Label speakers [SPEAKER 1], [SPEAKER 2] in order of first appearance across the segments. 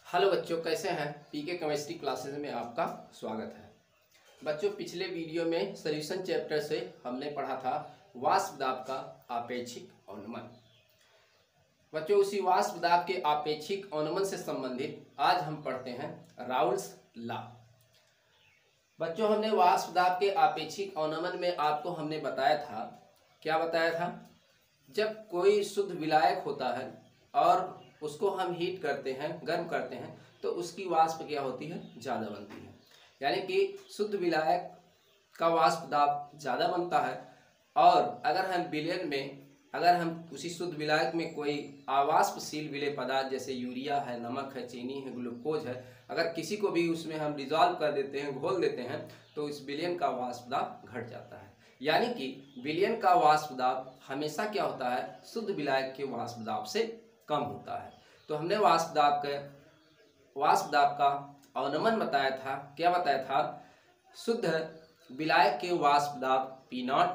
[SPEAKER 1] Hello बच्चों, कैसे हैं। पीके केमिस्ट्री क्लासेस में आपका स्वागत है। बच्चों, पिछले वीडियो में सॉल्यूशन चैप्टर से हमने पढ़ा था वाष्प दाब का आपेक्षिक अवनमन। बच्चों, उसी वाष्प दाब के आपेक्षिक अवनमन से संबंधित आज हम पढ़ते हैं राउल्स लॉ। बच्चों, हमने वाष्प दाब के आपेक्षिक अवनमन में आपको हमने बताया था, क्या बताया था, जब कोई शुद्ध विलायक होता है और उसको हम हीट करते हैं, गर्म करते हैं, तो उसकी वाष्प क्या होती है, ज़्यादा बनती है। यानी कि शुद्ध विलायक का वाष्प दाब ज़्यादा बनता है। और अगर हम विलयन में, अगर हम उसी शुद्ध विलायक में कोई अवाष्पशील विलेय पदार्थ जैसे यूरिया है, नमक है, चीनी है, ग्लूकोज है, अगर किसी को भी उसमें हम डिजॉल्व कर देते हैं, घोल देते हैं, तो इस विलयन का वाष्प दाब घट जाता है। यानी कि विलयन का वाष्प दाब हमेशा क्या होता है, शुद्ध विलायक के वाष्प दाब से कम होता है। तो हमने वाष्प दाब का अवनमन बताया था, क्या बताया था, शुद्ध विलायक के वाष्प दाब P0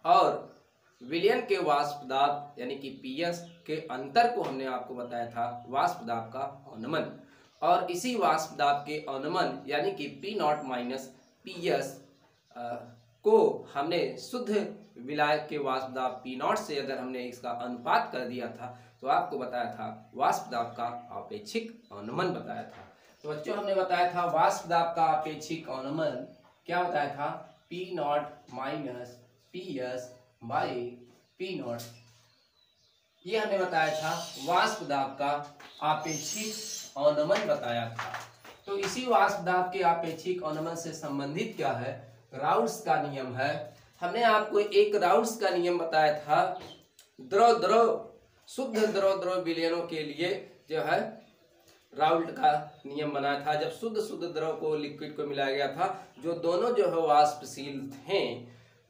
[SPEAKER 1] और विलयन के वाष्प दाब यानी कि PS के अंतर को हमने आपको बताया था वाष्प दाब का अवनमन। और इसी वाष्प दाब के अवनमन यानी कि P0 माइनस PS को हमने शुद्ध विलायक के वाष्प दाब P0 से अगर हमने इसका अनुपात कर दिया था, तो आपको बताया था वाष्प दाब का आपेक्षिक अवनमन बताया था। तो बच्चों, हमने बताया था वाष्प दाब का आपेक्षिक अवनमन क्या बताया था, P0 minus PS by P0। ये हमने बताया था वाष्प दाब का आपेक्षिक अवनमन बताया था। तो इसी वाष्प दाब के आपेक्षिक अवनमन से संबंधित क्या है, राउल्स का नियम है। हमने आपको एक राउल्स का नियम बताया था, शुद्ध द्रव विलयनों के लिए जो है राउल्ट का नियम बनाया था। जब शुद्ध द्रव को लिक्विड को मिलाया गया था, जो दोनों जो है वाष्पशील थे,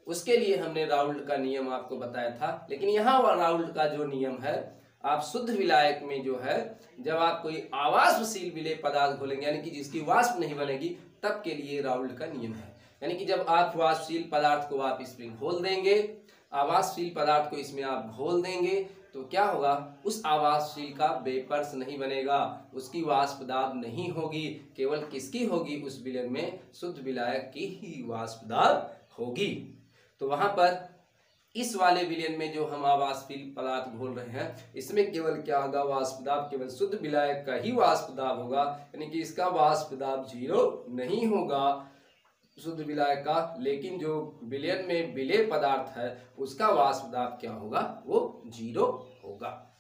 [SPEAKER 1] उसके लिए हमने राउल्ट का नियम आपको बताया था। लेकिन यहाँ राउल्ट का जो नियम है, आप शुद्ध विलायक में जो है, जब आप कोई अवाष्पशील विलेय पदार्थ घोलेंगे यानी कि जिसकी वाष्प नहीं बनेगी, तब के लिए राउल्ट का नियम है। यानी कि जब आप वाष्पशील पदार्थ को आप इसमें घोल देंगे, अवाष्पशील पदार्थ को इसमें आप घोल देंगे, तो क्या होगा, उस अवाष्पशील का वेपर्स नहीं बनेगा, उसकी वाष्प दाब नहीं होगी, केवल किसकी होगी, उस विलयन में शुद्ध विलायक की ही वाष्प दाब होगी। तो वहां पर इस वाले विलयन में जो हम अवाष्पशील पदार्थ घोल रहे हैं, इसमें केवल क्या होगा, वाष्प दाब केवल शुद्ध विलायक का ही वाष्प दाब होगा, यानी कि इसका वाष्प दाब 0 नहीं होगा शुद्ध विलायक का। लेकिन जो विलयन में विलेय पदार्थ है, उसका वाष्प दाब क्या होगा, वो 0 होगा।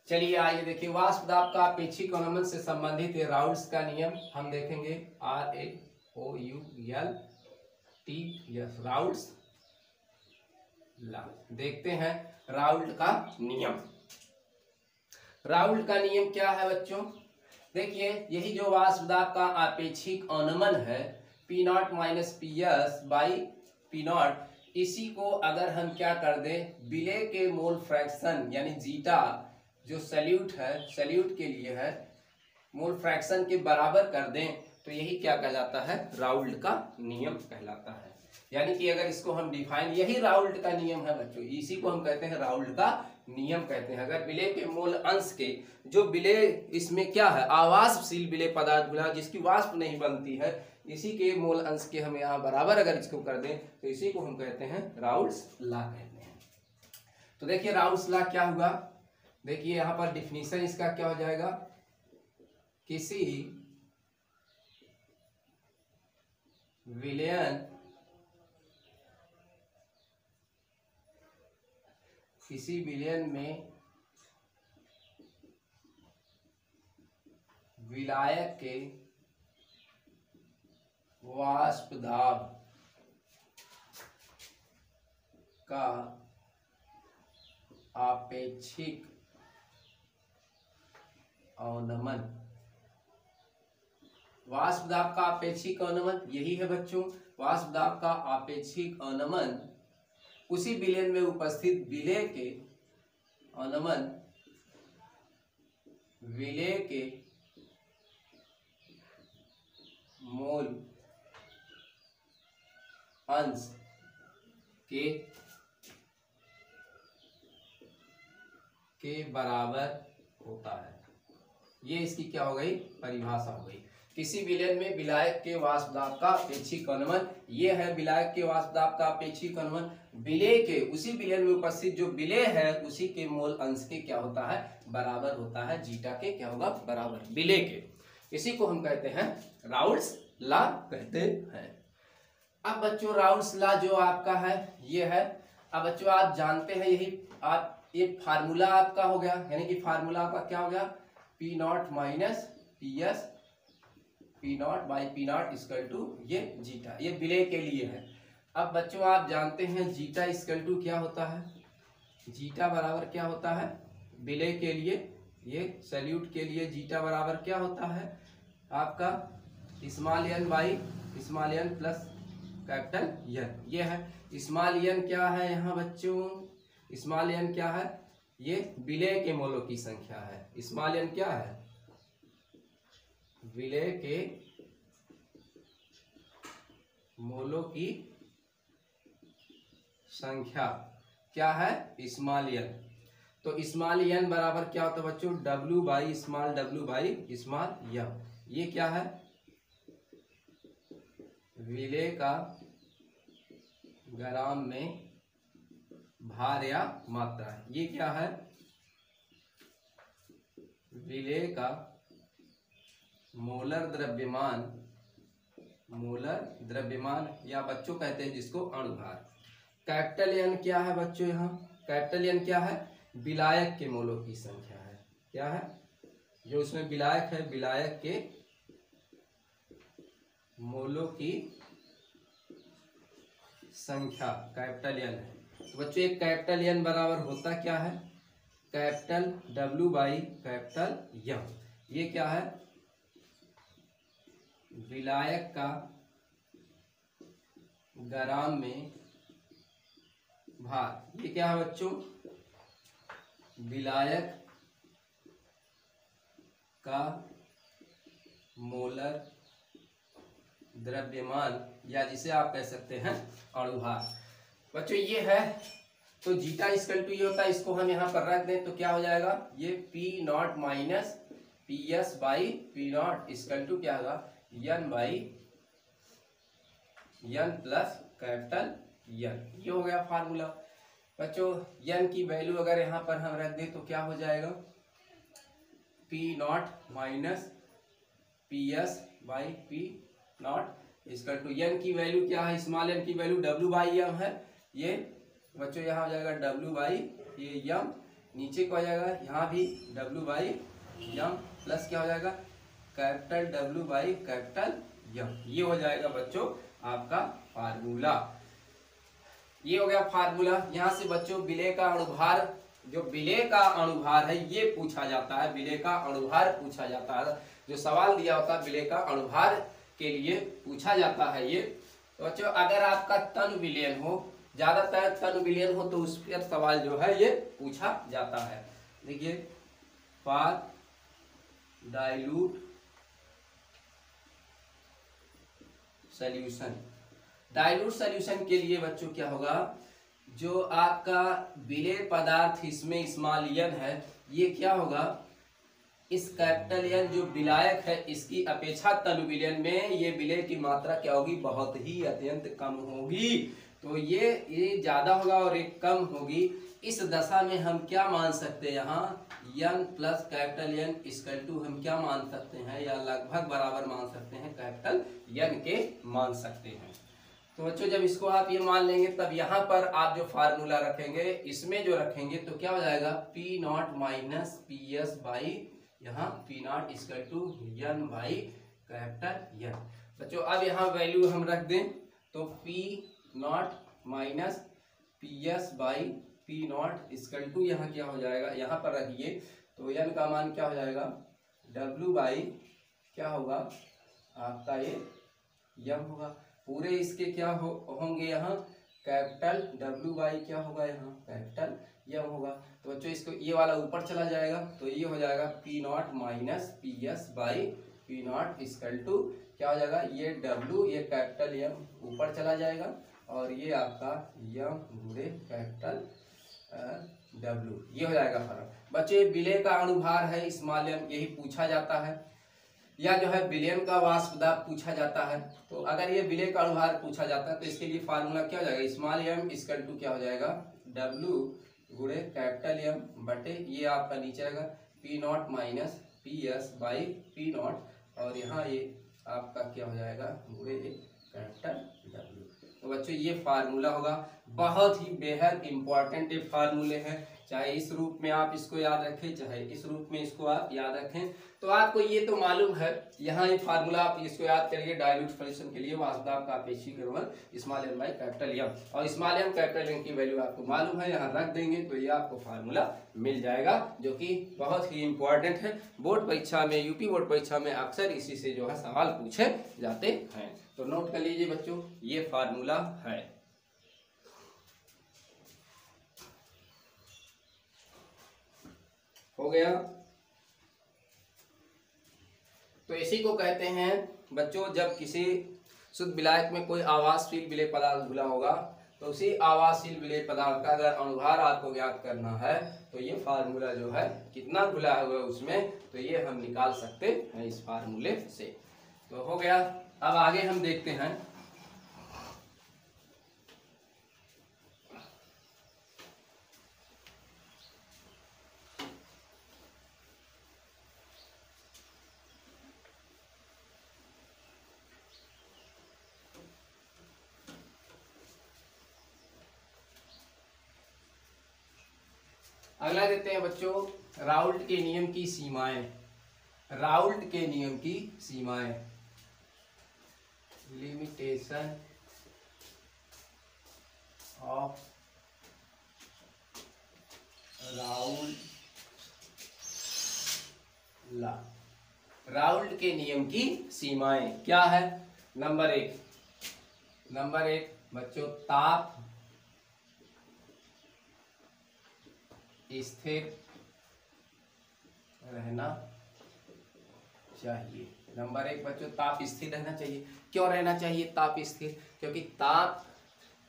[SPEAKER 1] चलिए आइए देखिए, वाष्प दाब का आपेक्षिक अवनमन से संबंधित राउल्स का नियम हम देखेंगे। RAOULTS Raoult's law. देखते हैं राउल्ट का नियम। राउल्ट का नियम क्या है बच्चों, देखिए, यही जो वाष्प दाब का आपेक्षिक अवनमन है P0 minus PS by P0, इसी को अगर हम क्या कर दें, विलेय के मोल फ्रैक्शन यानी जीटा जो सैल्यूट है, सैल्यूट के लिए है, मोल फ्रैक्शन के बराबर कर दें, तो यही क्या कहलाता है, राउल्ट का नियम कहलाता है। यानी कि अगर इसको हम डिफाइन, यही राउल्ट का नियम है बच्चों, इसी को हम कहते हैं राउल्ट का नियम कहते हैं। अगर विलेय के मोल अंश के, जो विलेय इसमें क्या है, अवाष्पशील विलेय पदार्थ मिला जिसकी वाष्प नहीं बनती है, इसी के मोल अंश के हम यहाँ बराबर अगर इसको कर दें, तो इसी को हम कहते हैं राउल्स लॉ कहते हैं। तो देखिए राउल्स लॉ क्या हुआ, देखिए यहाँ पर डिफिनीशन इसका क्या हो जाएगा, किसी विलयन में विलायक के वाष्प दाब का आपेक्षिक अवनमन, वाष्प दाब का आपेक्षिक अवनमन यही है बच्चों, वाष्प दाब का आपेक्षिक अवनमन उसी विलयन में उपस्थित विलेय के अवनमन, विलेय के मोल अंश के बराबर होता है। ये इसकी क्या हो गई, परिभाषा हो गई। किसी विलयन में विलायक के वाष्प दाब का अपेक्षिक अनुमान, ये है विलायक के वाष्प दाब का अपेक्षिक अनुमान। विलेय के, उसी विलयन में उपस्थित जो विलेय है उसी के मोल अंश के क्या होता है, बराबर होता है जीटा के, क्या होगा, बराबर विलेय के। इसी को हम कहते हैं राउल्ट्स लॉ कहते हैं। अब बच्चों राउल्ट्स लॉ जो आपका है ये है। अब बच्चों आप जानते हैं यही आप, ये फार्मूला आपका हो गया, यानी कि फार्मूला आपका क्या हो गया, P naught minus P S P naught by P naught equal to ये जीटा, ये विलेय के लिए है। अब बच्चों आप जानते हैं जीटा इक्वल टू क्या होता है, जीटा बराबर क्या होता है विलेय के लिए, ये सैल्यूट के लिए जीटा बराबर क्या होता है आपका small N by small N plus capital N. ये है स्मॉल एन क्या है यहाँ बच्चों, स्मॉल एन क्या है, ये विलेय के मोलों की संख्या है। स्मॉल एन क्या है, विलेय के मोलों की संख्या क्या है, स्मॉल एन। तो स्मॉल एन बराबर क्या होता है बच्चों, डब्ल्यू बाई स्मॉल एम। ये क्या है, विलेय का ग्राम में भार या मात्रा। ये क्या है, विलेय का मोलर द्रव्यमान या बच्चों कहते हैं जिसको अणुभार। कैपिटल एन क्या है बच्चों, यहाँ कैपिटल एन क्या है, विलायक के मोलों की संख्या है। क्या है, जो उसमें विलायक है, विलायक के मोलों की संख्या कैपिटल एन है। तो बच्चों एक कैपिटल एन बराबर होता क्या है, capital W by capital M. ये क्या है, विलायक का ग्राम में भार। ये क्या है बच्चों, विलायक का मोलर द्रव्यमान या जिसे आप कह सकते हैं अणुभार। बच्चों ये है, तो जीटा इक्वल टू ये होता है, इसको हम यहाँ पर रख दें तो क्या हो जाएगा, ये P naught minus P S by P naught equal to क्या होगा, N by N plus capital N. ये हो गया फार्मूला। बच्चों एन की वैल्यू अगर यहाँ पर हम रख दें तो क्या हो जाएगा, P naught minus P S by P naught equal to N की वैल्यू क्या है, स्मॉल एन की वैल्यू डब्ल्यू बाई एम है। ये बच्चों यहाँ हो जाएगा डब्ल्यू बाई ये एम, नीचे को आ जाएगा यहाँ भी डब्ल्यू बाई एम प्लस क्या हो जाएगा capital W by capital M. ये हो जाएगा बच्चों आपका फार्मूला। ये हो गया फार्मूला। यहाँ से बच्चों विलेय का अणुभार, जो विलेय का अणुभार है ये पूछा जाता है, विलेय का अणुभार पूछा जाता है। जो सवाल दिया होता है विलेय का अणुभार के लिए पूछा जाता है ये। तो बच्चों अगर आपका तन विलयन हो, ज्यादातर तन विलयन हो तो उस पर सवाल जो है ये पूछा जाता है। देखिए for dilute solution, dilute solution के लिए बच्चों क्या होगा, जो आपका विलेय पदार्थ इसमें स्मॉल एन है, ये क्या होगा, इस कैपिटल एन जो विलायक है इसकी अपेक्षा तनु विलयन में ये विलेय की मात्रा क्या होगी, बहुत ही अत्यंत कम होगी। तो ये ज्यादा होगा और एक कम होगी। इस दशा में हम क्या मान सकते हैं, यहाँ N plus capital N equal to हम क्या मान सकते हैं, या लगभग बराबर मान सकते हैं कैपिटल एन के मान सकते हैं। तो बच्चों जब इसको आप ये मान लेंगे तब यहाँ पर आप जो फार्मूला रखेंगे इसमें जो रखेंगे तो क्या हो जाएगा, P naught minus P S by यहाँ P naught equal to N by capital N. बच्चों अब यहाँ वैल्यू हम रख दें तो P naught minus P S by P naught equal to यहाँ क्या हो जाएगा, यहाँ पर रखिए तो एन का मान क्या हो जाएगा, डब्ल्यू बाई क्या होगा आपका ये एम होगा। पूरे इसके क्या होंगे यहाँ कैपिटल डब्ल्यू बाई क्या होगा यहाँ कैपिटल एम होगा। तो बच्चों इसको ये वाला ऊपर चला जाएगा तो ये हो जाएगा P naught minus P S by P naught equal to क्या हो जाएगा, ये डब्ल्यू ये कैपिटल एम ऊपर चला जाएगा और ये आपका एम गुणे कैपिटल W, ये हो जाएगा फॉर्मूला। बच्चों ये विलय का अणुभार है स्मॉल m, यही पूछा जाता है, या जो है विलयन का वाष्प दाब पूछा जाता है। तो अगर ये विलय का अणुभार पूछा जाता है तो इसके लिए फार्मूला क्या हो जाएगा, स्मॉल m इक्वल टू क्या हो जाएगा, W गुणे कैपिटल M बटे ये आपका नीचे आएगा P not minus PS by P not, और यहाँ ये आपका क्या हो जाएगा गुणे कैपिटल W। तो बच्चों ये फार्मूला होगा, बहुत ही बेहद इंपॉर्टेंट ये फार्मूले हैं, चाहे इस रूप में आप इसको याद रखें चाहे इस रूप में इसको आप याद रखें। तो आपको ये तो मालूम है, यहाँ ये फार्मूला आप इसको याद करिए डाइल्यूट सॉल्यूशन के लिए वाष्प दाब का आपेक्षिक द्रव्यमान small m by capital M, और स्मॉल m कैपिटल M की वैल्यू आपको मालूम है, यहाँ रख देंगे तो ये आपको फार्मूला मिल जाएगा, जो कि बहुत ही इंपॉर्टेंट है। बोर्ड परीक्षा में, यूपी बोर्ड परीक्षा में अक्सर इसी से जो है सवाल पूछे जाते हैं, तो नोट कर लीजिए बच्चों ये फार्मूला है। हो गया। तो इसी को कहते हैं बच्चों, जब किसी शुद्ध विलायक में कोई आवासशील विलेय पदार्थ घुला होगा तो उसी आवासशील विलेय पदार्थ का अगर अणुभार आपको ज्ञात करना है तो ये फार्मूला जो है कितना घुला हुआ है उसमें, तो ये हम निकाल सकते हैं इस फार्मूले से। तो हो गया। अब आगे हम देखते हैं अगला देते हैं बच्चों राउल्ट के नियम की सीमाएं। राउल्ट के नियम की सीमाएं, limitation of Raoult law. Raoult के नियम की सीमाएं क्या है। नंबर एक बच्चों ताप स्थिर रहना चाहिए। नंबर एक बच्चों ताप स्थिर रहना चाहिए। क्यों रहना चाहिए ताप स्थिर, क्योंकि ताप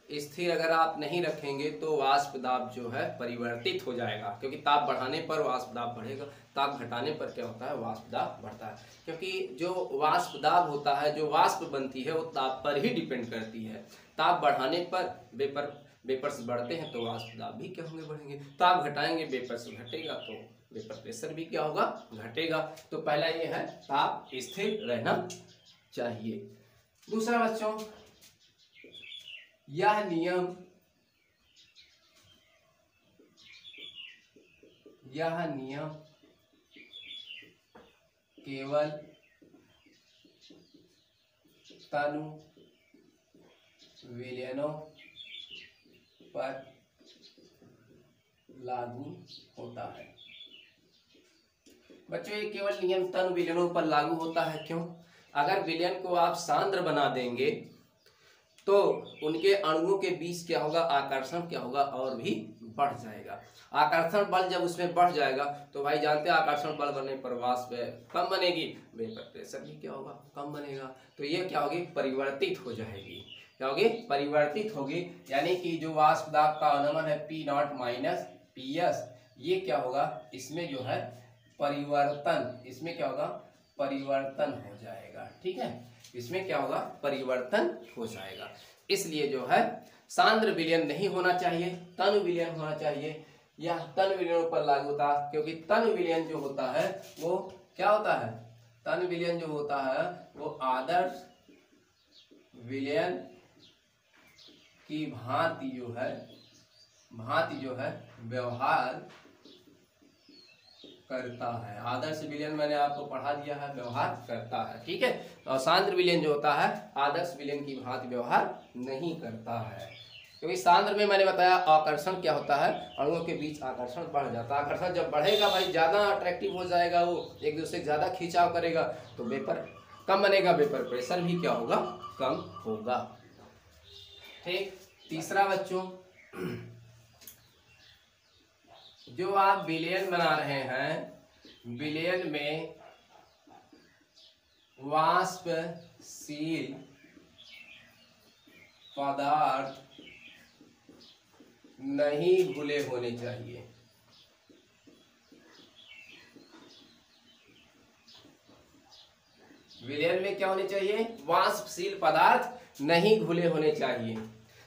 [SPEAKER 1] स्थिर अगर आप नहीं रखेंगे तो वाष्प दाब जो है परिवर्तित हो जाएगा, क्योंकि ताप बढ़ाने पर वाष्प दाब बढ़ेगा, ताप घटाने पर क्या होता है वाष्प दाब बढ़ता है। क्योंकि जो वाष्प दाब होता है, जो वाष्प बनती है वो ताप पर ही डिपेंड करती है। ताप बढ़ाने पर वेपर्स बढ़ते हैं तो वाष्प दाब भी क्या होंगे बढ़ेंगे, ताप घटाएंगे वेपर्स घटेगा तो वेपर प्रेशर भी क्या होगा घटेगा। तो पहला ये है ताप स्थिर रहना चाहिए। दूसरा बच्चों यह नियम केवल तनु विलयनों पर लागू होता है। बच्चों ये केवल नियम तनु विलयनों पर लागू होता है। क्यों? अगर विलयन को आप सांद्र बना देंगे तो उनके अणुओं के बीच क्या होगा, आकर्षण क्या होगा और भी बढ़ जाएगा। आकर्षण बल जब उसमें बढ़ जाएगा तो भाई जानते हैं आकर्षण बल बनने पर वाष्प कम बनेगी, वेपर प्रेशर भी क्या होगा कम बनेगा। तो ये क्या होगी परिवर्तित हो जाएगी, क्या होगी परिवर्तित होगी। यानी कि जो वाष्प दाब का अनुमान है P नॉट माइनस PS, ये क्या होगा इसमें जो है परिवर्तन, इसमें क्या होगा परिवर्तन हो जाएगा। ठीक है, इसमें क्या होगा परिवर्तन हो जाएगा। इसलिए जो है सांद्र विलयन नहीं होना चाहिए, तनु विलयन होना चाहिए। यह तनु विलयनों पर लागू होता है, क्योंकि तनु विलयन जो होता है वो क्या होता है, तनु विलयन जो होता है वो आदर्श विलयन की भांति जो है व्यवहार करता है। आदर्श विलयन मैंने आपको पढ़ा दिया है, व्यवहार करता है। ठीक है, और सांद्र विलयन जो होता है आदर्श विलयन की भांति व्यवहार नहीं करता है, क्योंकि सांद्र में मैंने बताया आकर्षण क्या होता है, अणुओं के बीच आकर्षण बढ़ जाता है। आकर्षण जब बढ़ेगा भाई ज्यादा अट्रैक्टिव हो जाएगा, वो एक दूसरे से ज्यादा खिंचाव करेगा तो वेपर कम बनेगा, वेपर प्रेशर भी क्या होगा कम होगा। ठीक, तीसरा बच्चों जो आप विलयन बना रहे हैं, विलयन में वाष्पशील पदार्थ नहीं घुले होने चाहिए। विलयन में क्या होने चाहिए? वाष्पशील पदार्थ नहीं घुले होने चाहिए।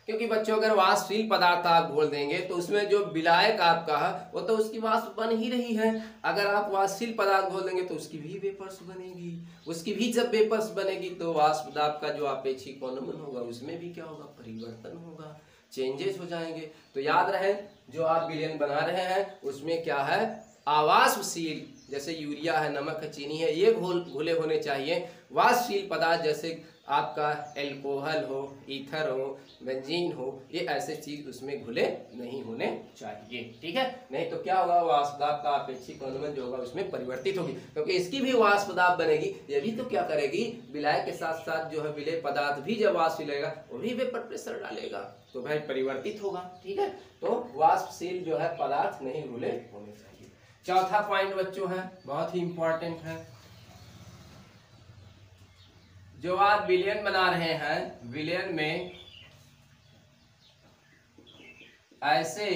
[SPEAKER 1] क्योंकि बच्चों अगर वाष्पशील पदार्थ आप घोल देंगे तो उसमें जो विलायक आपका है वो तो उसकी वाष्प बन ही रही है। अगर आप वाष्पशील पदार्थ घोल देंगे तो उसकी भी वेपर्स बनेगी। उसकी भी जब वेपर्स बनेगी तो वाष्प दाब का जो आपेक्षिक अनुमान होगा उसमें भी क्या होगा? परिवर्तन होगा, चेंजेस हो जाएंगे। तो याद रहे जो आप विलयन बना रहे हैं उसमें क्या है? अवाष्पशील, जैसे यूरिया है, नमक है, चीनी है, ये घुले होने चाहिए। वाष्पशील पदार्थ जैसे आपका एल्कोहल हो, ईथर हो, बेंजीन हो, ये ऐसे चीज उसमें घुले नहीं होने चाहिए। ठीक है, नहीं तो क्या होगा? वाष्प दाब का आपेक्षिक अनुमान जो होगा उसमें परिवर्तित होगी, क्योंकि इसकी भी वाष्प दाब बनेगी। ये भी तो क्या करेगी? विलायक के साथ साथ जो है विलेय पदार्थ भी जब वाष्प लेगा वो भी वेपर प्रेशर डालेगा तो भाई परिवर्तित होगा। ठीक है, तो वाष्पशील जो है पदार्थ नहीं घुले होने चाहिए। चौथा पॉइंट बच्चों है, बहुत ही इंपॉर्टेंट है। जो आप विलयन बना रहे हैं, विलयन में ऐसे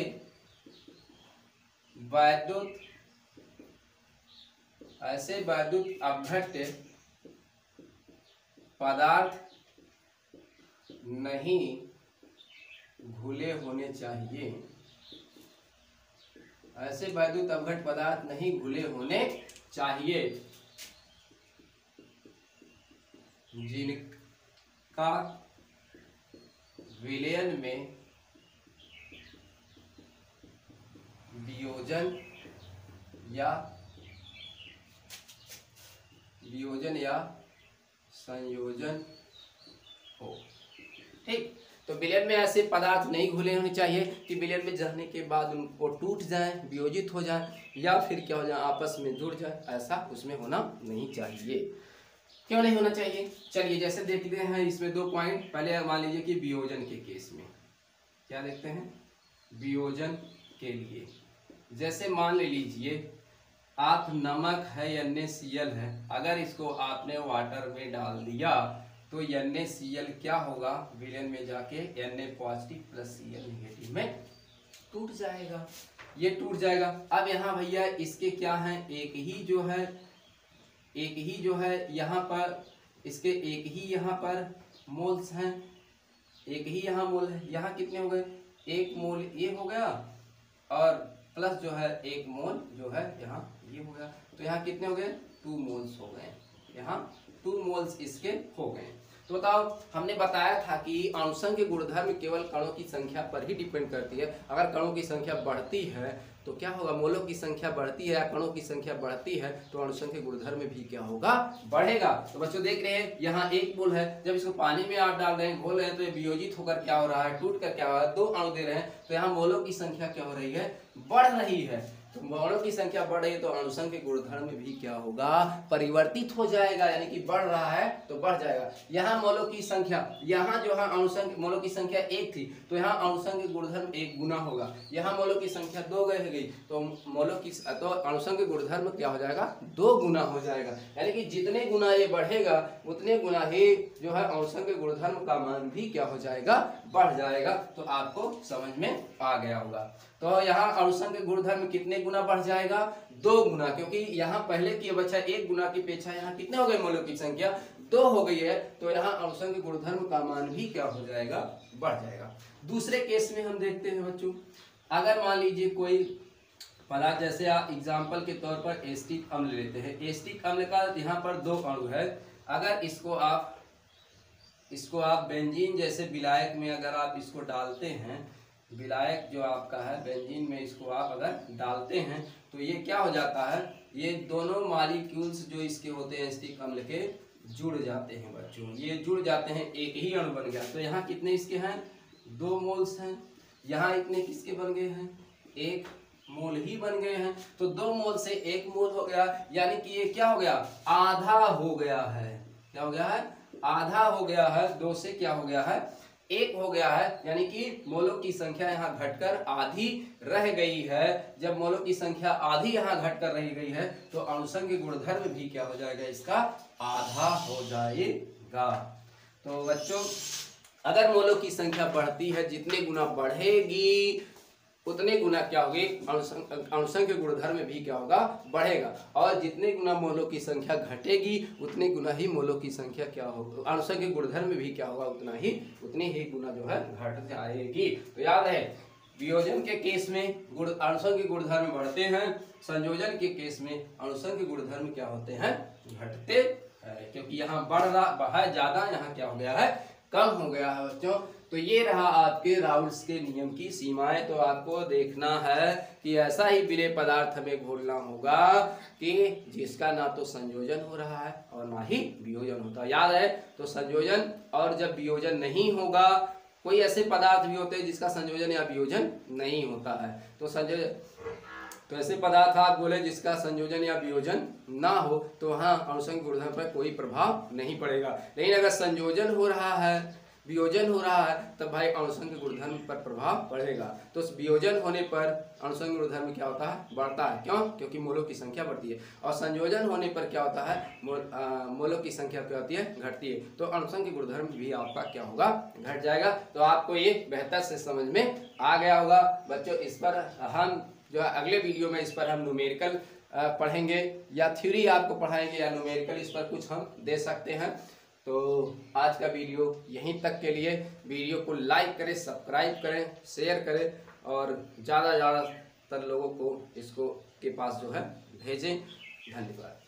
[SPEAKER 1] वैद्युत अपघट्य पदार्थ नहीं घुले होने चाहिए। ऐसे वैद्युत अपघट्य पदार्थ नहीं घुले होने चाहिए जिनका विलयन में वियोजन या संयोजन हो। ठीक, तो विलयन में ऐसे पदार्थ नहीं घुले होने चाहिए कि विलयन में जाने के बाद उनको टूट जाए, वियोजित हो जाए या फिर क्या हो जाए? आपस में जुड़ जाए। ऐसा उसमें होना नहीं चाहिए। क्यों नहीं होना चाहिए? चलिए जैसे देखते हैं इसमें दो पॉइंट। पहले मान लीजिए कि वियोजन के केस में क्या देखते हैं? वियोजन के लिए जैसे मान लीजिए आप नमक है NaCl है, अगर इसको आपने वाटर में डाल दिया तो NaCl क्या होगा? विलयन में जाके Na positive plus Cl negative में टूट जाएगा। ये टूट जाएगा। अब यहाँ भैया इसके क्या है? एक ही जो है यहाँ पर इसके एक ही यहाँ पर मोल्स हैं, एक ही यहाँ मोल है। यहाँ कितने हो गए? एक मोल ये हो गया और प्लस जो है एक मोल जो है यहाँ ये हो गया। तो यहाँ कितने हो गए? 2 मोल्स हो गए। यहाँ 2 मोल्स इसके हो गए। तो बताओ, हमने बताया था कि अणुसंघ गुणधर्म केवल कणों की संख्या पर ही डिपेंड करती है। अगर कणों की संख्या बढ़ती है तो क्या होगा? मोलों की संख्या बढ़ती है या कणों की संख्या बढ़ती है तो अणुसंघ गुणधर्म भी क्या होगा? बढ़ेगा। तो बच्चों देख रहे हैं यहाँ एक मोल है, जब इसको पानी में आप डाल रहे हैं, घोल रहे हैं, तो ये वियोजित होकर क्या हो रहा है? टूट कर क्या हो रहा है? 2 अणु दे रहे हैं। तो यहाँ मोलों की संख्या क्या हो रही है? बढ़ रही है। तो मोलों की संख्या बढ़ रही है तो अणुसंघ गुणधर्म भी क्या होगा? परिवर्तित हो जाएगा, यानी कि बढ़ रहा है तो बढ़ जाएगा। यहाँ मोलों की संख्या, यहाँ जो है अणुसंघ मोलों की संख्या 1 थी तो यहाँ अणुसंघ गुणधर्म 1 गुना होगा। यहाँ मोलों की संख्या 2 गई तो अणुसंघ गुणधर्म क्या हो जाएगा? 2 गुना हो जाएगा। यानी कि जितने गुना ये बढ़ेगा उतने गुना ही जो है अणुसंघ गुणधर्म का मान भी क्या हो जाएगा? बढ़ जाएगा। तो आपको समझ में आ गया होगा। तो यहाँ अणुसंघ गुणधर्म कितने गुना बढ़ जाएगा? 2 गुना, क्योंकि यहाँ पहले की बच्चा 1 गुना की अपेक्षा यहाँ कितने हो गए? मोलों की संख्या 2 हो गई है। तो यहाँ अणुसंघ गुणधर्म का मान भी क्या हो जाएगा? बढ़ जाएगा। दूसरे केस में हम देखते हैं बच्चों, अगर मान लीजिए कोई पदार्थ, जैसे आप एग्जाम्पल के तौर पर एसिटिक अम्ल लेते हैं। एसिटिक अम्ल का यहाँ पर 2 अणु है। अगर इसको आप बेंजीन जैसे विलायक में अगर आप इसको डालते हैं, विलायक जो आपका है बेंजीन में इसको आप अगर डालते हैं तो ये क्या हो जाता है? ये दोनों मॉलिक्यूल्स जो इसके होते हैं एसिटिक अम्ल के जुड़ जाते हैं बच्चों। ये जुड़ जाते हैं, एक ही अणु बन गया। तो यहाँ कितने इसके हैं? 2 मोल्स हैं। यहाँ इतने किसके बन गए हैं? 1 मोल ही बन गए हैं। तो 2 मोल से 1 मोल हो गया, यानी कि ये क्या हो गया? आधा हो गया है। क्या हो गया है? आधा हो गया है। 2 से क्या हो गया है? 1 हो गया है। यानी कि मोलों की संख्या यहाँ घटकर आधी रह गई है। जब मोलों की संख्या आधी यहाँ घटकर रह गई है तो अणुसंघ गुणधर्म भी क्या हो जाएगा? इसका आधा हो जाएगा। तो बच्चों, अगर मोलों की संख्या बढ़ती है, जितने गुना बढ़ेगी उतने गुना क्या होगी, अणुसंख्य गुणधर्म भी क्या होगा, बढ़ेगा। और जितने गुना मोलों की संख्या घटेगी उतने गुना ही मोलों की संख्या क्या होगा, अणुसंख्य गुणधर्म भी क्या होगा, उतनी ही गुना जो है घट जाएगी। तो याद है, वियोजन के केस में अणुसंख्य गुणधर्म बढ़ते हैं, संयोजन के केस में अणुसंख्य गुणधर्म क्या होते हैं, घटते हैं। क्योंकि यहाँ बढ़ा ज्यादा, यहाँ क्या हो गया है, कम हो गया है बच्चों। तो ये रहा आपके राउल्स के नियम की सीमाएं। तो आपको देखना है कि ऐसा ही विलेय पदार्थ हमें घोलना होगा कि जिसका ना तो संयोजन हो रहा है और ना ही वियोजन होता है। याद है, तो संयोजन और जब वियोजन नहीं होगा, कोई ऐसे पदार्थ भी होते हैं जिसका संयोजन या वियोजन नहीं होता है। तो ऐसे पदार्थ आप बोले जिसका संयोजन या वियोजन ना हो, तो हाँ अणुसंख्य गुणधर्म पर कोई प्रभाव नहीं पड़ेगा। लेकिन अगर संयोजन हो रहा है, वियोजन हो रहा है, तब भाई अणुसंख्य गुणधर्म पर प्रभाव पड़ेगा। तो वियोजन होने पर अणुसंख्य गुणधर्म क्या होता है, बढ़ता है। क्यों? क्योंकि मोलों की संख्या बढ़ती है। और संयोजन होने पर क्या होता है, मोलों की संख्या क्या होती है, घटती है। तो अणुसंख्य गुणधर्म भी आपका क्या होगा, घट जाएगा। तो आपको ये बेहतर से समझ में आ गया होगा बच्चों। इस पर हम जो अगले वीडियो में इस पर हम न्यूमेरिकल पढ़ेंगे, या थ्योरी आपको पढ़ाएंगे, या न्यूमेरिकल इस पर कुछ हम दे सकते हैं। तो आज का वीडियो यहीं तक के लिए। वीडियो को लाइक करें, सब्सक्राइब करें, शेयर करें और ज़्यादातर लोगों को इसको के पास जो है भेजें। धन्यवाद।